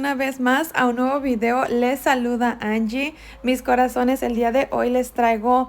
una vez más a un nuevo video. Les saluda Angie. Mis corazones, el día de hoy les traigo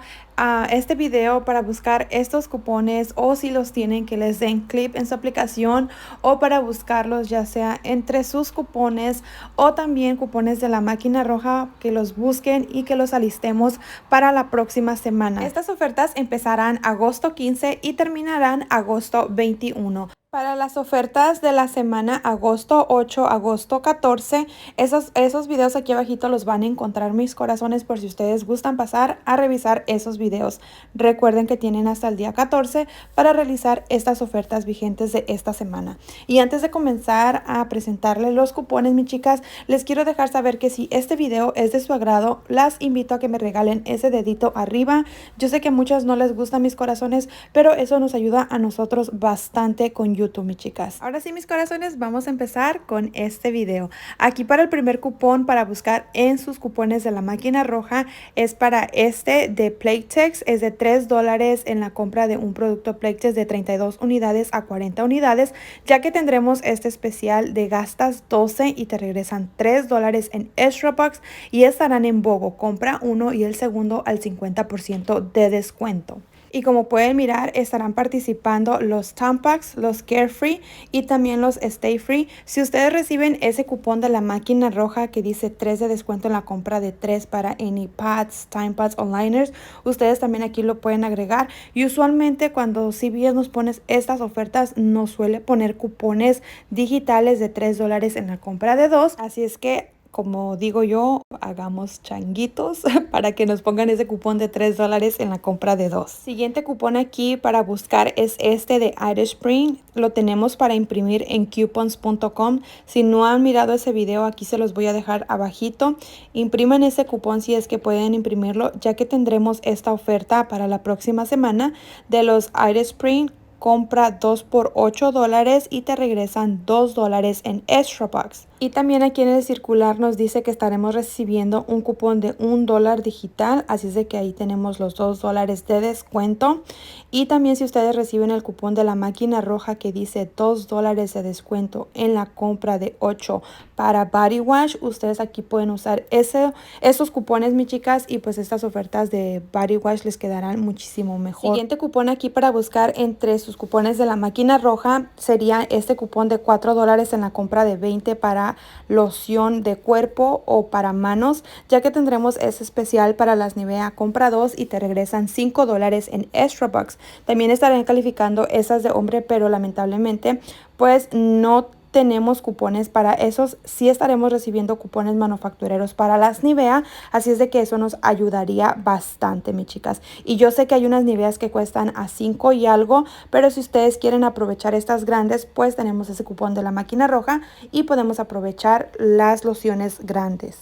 este video para buscar estos cupones, o si los tienen, que les den clip en su aplicación, o para buscarlos ya sea entre sus cupones o también cupones de la máquina roja, que los busquen y que los alistemos para la próxima semana. Estas ofertas empezarán agosto 15 y terminarán agosto 21. Para las ofertas de la semana agosto 8, agosto 14, esos videos aquí abajito los van a encontrar, mis corazones, por si ustedes gustan pasar a revisar esos videos. Recuerden que tienen hasta el día 14 para realizar estas ofertas vigentes de esta semana. Y antes de comenzar a presentarles los cupones, mis chicas, les quiero dejar saber que si este video es de su agrado, las invito a que me regalen ese dedito arriba. Yo sé que a muchas no les gustan, mis corazones, pero eso nos ayuda a nosotros bastante con YouTube, mis chicas. Ahora sí, mis corazones, vamos a empezar con este video. Aquí para el primer cupón para buscar en sus cupones de la máquina roja es para este de Playtex. Es de $3 en la compra de un producto Playtex de 32 unidades a 40 unidades, ya que tendremos este especial de gastas 12 y te regresan $3 en Extra Bucks, y estarán en BOGO. Compra uno y el segundo al 50% de descuento. Y como pueden mirar, estarán participando los Tampax, los Carefree y también los Stay Free. Si ustedes reciben ese cupón de la máquina roja que dice 3 de descuento en la compra de 3 para Any Pads, Time Pads o Liners, ustedes también aquí lo pueden agregar. Y usualmente cuando CVS nos pone estas ofertas, nos suele poner cupones digitales de $3 en la compra de 2. Así es que, como digo yo, hagamos changuitos para que nos pongan ese cupón de $3 en la compra de 2. Siguiente cupón aquí para buscar es este de Irish Spring. Lo tenemos para imprimir en coupons.com. Si no han mirado ese video, aquí se los voy a dejar abajito. Impriman ese cupón si es que pueden imprimirlo, ya que tendremos esta oferta para la próxima semana de los Irish Spring. Compra 2 por $8 y te regresan $2 en Extra Bucks. Y también aquí en el circular nos dice que estaremos recibiendo un cupón de $1 digital, así es de que ahí tenemos los $2 de descuento. Y también si ustedes reciben el cupón de la máquina roja que dice $2 de descuento en la compra de 8 para Body Wash, ustedes aquí pueden usar esos cupones, mis chicas, y pues estas ofertas de Body Wash les quedarán muchísimo mejor. Siguiente cupón aquí para buscar entre sus cupones de la máquina roja sería este cupón de $4 en la compra de 20 para loción de cuerpo o para manos, ya que tendremos ese especial para las Nivea. Compra 2 y te regresan $5 en Extra Bucks. También estarán calificando esas de hombre, pero lamentablemente pues no tenemos cupones para esos. Sí estaremos recibiendo cupones manufactureros para las Nivea, así es de que eso nos ayudaría bastante, mis chicas. Y yo sé que hay unas Niveas que cuestan a 5 y algo, pero si ustedes quieren aprovechar estas grandes, pues tenemos ese cupón de la máquina roja y podemos aprovechar las lociones grandes.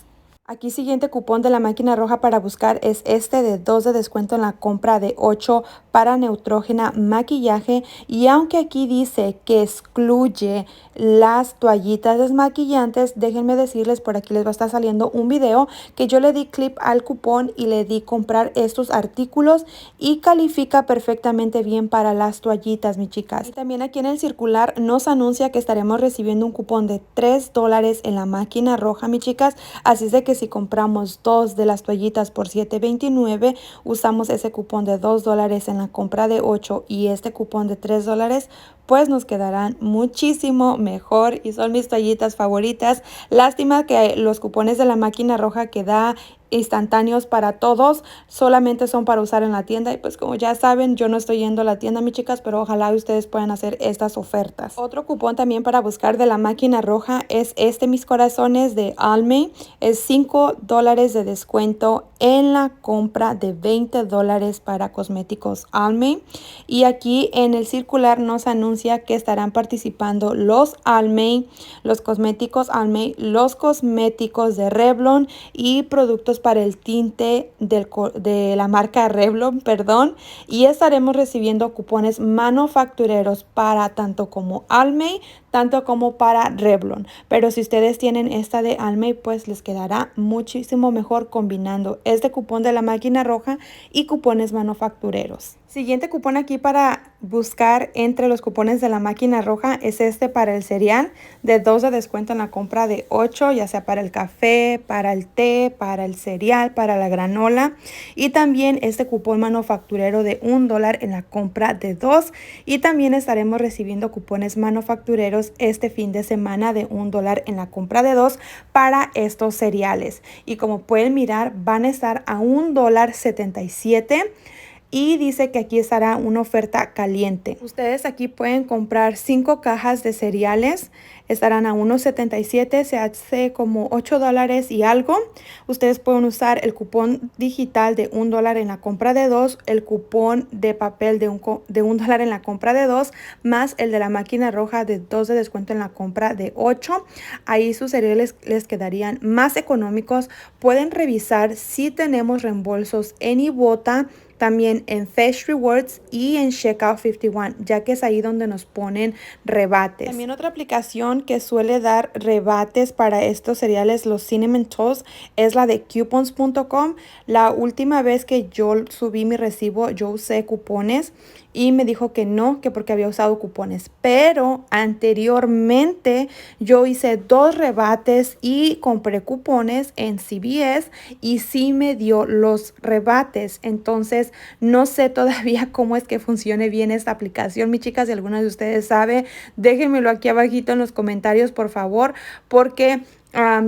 Aquí siguiente cupón de la máquina roja para buscar es este de 2 de descuento en la compra de 8 para Neutrogena maquillaje. Y aunque aquí dice que excluye las toallitas desmaquillantes, déjenme decirles, por aquí les va a estar saliendo un video que yo le di clip al cupón y le di comprar estos artículos, y califica perfectamente bien para las toallitas, mis chicas. Y también aquí en el circular nos anuncia que estaremos recibiendo un cupón de $3 en la máquina roja, mis chicas. Así es de que si compramos 2 de las toallitas por $7.29, usamos ese cupón de $2 en la compra de 8 y este cupón de $3, pues nos quedarán muchísimo mejor y son mis toallitas favoritas. Lástima que los cupones de la máquina roja que da instantáneos para todos solamente son para usar en la tienda, y pues como ya saben, yo no estoy yendo a la tienda, mis chicas, pero ojalá ustedes puedan hacer estas ofertas. Otro cupón también para buscar de la máquina roja es este, mis corazones, de Almay. Es $5 de descuento en la compra de $20 para cosméticos Almay. Y aquí en el circular nos anuncia que estarán participando los Almay, los cosméticos Almay, los cosméticos de Revlon y productos para el tinte de la marca Revlon, perdón. Y estaremos recibiendo cupones manufactureros para tanto como Almay, tanto como para Revlon. Pero si ustedes tienen esta de Almay, pues les quedará muchísimo mejor combinando este cupón de la máquina roja y cupones manufactureros. Siguiente cupón aquí para buscar entre los cupones de la máquina roja es este para el cereal de 2 de descuento en la compra de 8, ya sea para el café, para el té, para el cereal, para la granola, y también este cupón manufacturero de $1 en la compra de 2, y también estaremos recibiendo cupones manufactureros este fin de semana de $1 en la compra de 2 para estos cereales, y como pueden mirar van a estar a $1.77. Y dice que aquí estará una oferta caliente. Ustedes aquí pueden comprar 5 cajas de cereales. Estarán a $1.77. Se hace como $8 y algo. Ustedes pueden usar el cupón digital de $1 en la compra de 2. El cupón de papel de $1 en la compra de 2. Más el de la máquina roja de 2 de descuento en la compra de 8. Ahí sus cereales les quedarían más económicos. Pueden revisar si tenemos reembolsos en Ibotta, también en Fresh Rewards y en Checkout 51, ya que es ahí donde nos ponen rebates. También otra aplicación que suele dar rebates para estos cereales, los Cinnamon Toast, es la de coupons.com. La última vez que yo subí mi recibo, yo usé cupones y me dijo que no, que porque había usado cupones. Pero anteriormente yo hice 2 rebates y compré cupones en CVS y sí me dio los rebates. Entonces no sé todavía cómo es que funcione bien esta aplicación. Mis chicas, si alguna de ustedes sabe, déjenmelo aquí abajito en los comentarios, por favor, porque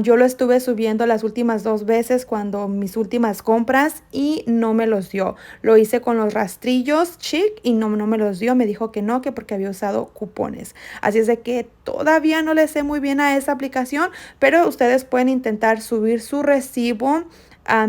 yo lo estuve subiendo las últimas 2 veces cuando mis últimas compras y no me los dio. Lo hice con los rastrillos Chic y no me los dio. Me dijo que no, que porque había usado cupones. Así es de que todavía no le sé muy bien a esa aplicación, pero ustedes pueden intentar subir su recibo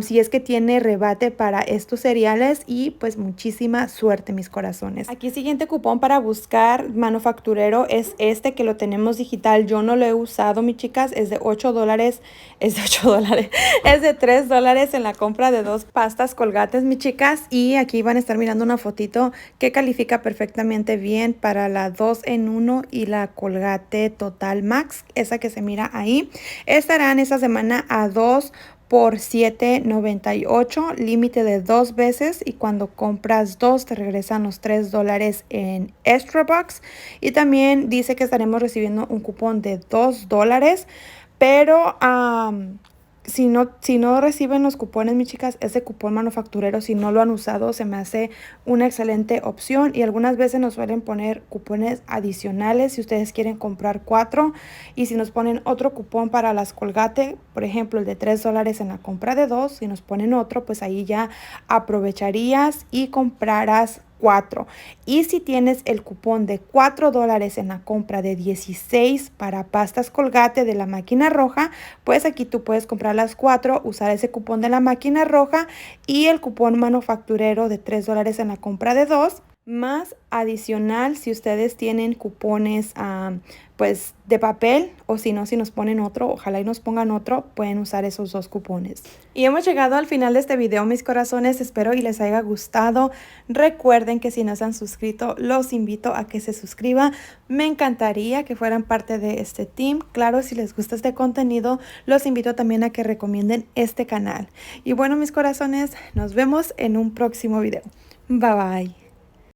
si es que tiene rebate para estos cereales y pues muchísima suerte, mis corazones. Aquí siguiente cupón para buscar manufacturero es este que lo tenemos digital. Yo no lo he usado, mis chicas, es de $8, es de $8, es de $3 en la compra de 2 pastas Colgates, mis chicas, y aquí van a estar mirando una fotito que califica perfectamente bien para la 2 en 1 y la Colgate Total Max, esa que se mira ahí. Estarán esta semana a 2 por $7.98, límite de 2 veces, y cuando compras 2 te regresan los $3 en Extra Bucks. Y también dice que estaremos recibiendo un cupón de $2, pero si no reciben los cupones, mis chicas, ese cupón manufacturero, si no lo han usado, se me hace una excelente opción. Y algunas veces nos suelen poner cupones adicionales si ustedes quieren comprar 4. Y si nos ponen otro cupón para las Colgate, por ejemplo, el de $3 en la compra de 2, si nos ponen otro, pues ahí ya aprovecharías y comprarás 4. Y si tienes el cupón de $4 en la compra de 16 para pastas Colgate de la máquina roja, pues aquí tú puedes comprar las 4, usar ese cupón de la máquina roja y el cupón manufacturero de $3 en la compra de 2. Más adicional, si ustedes tienen cupones pues de papel, o si no, si nos ponen otro, ojalá y nos pongan otro, pueden usar esos 2 cupones. Y hemos llegado al final de este video, mis corazones. Espero y les haya gustado. Recuerden que si no se han suscrito, los invito a que se suscriban. Me encantaría que fueran parte de este team. Claro, si les gusta este contenido, los invito también a que recomienden este canal. Y bueno, mis corazones, nos vemos en un próximo video. Bye bye.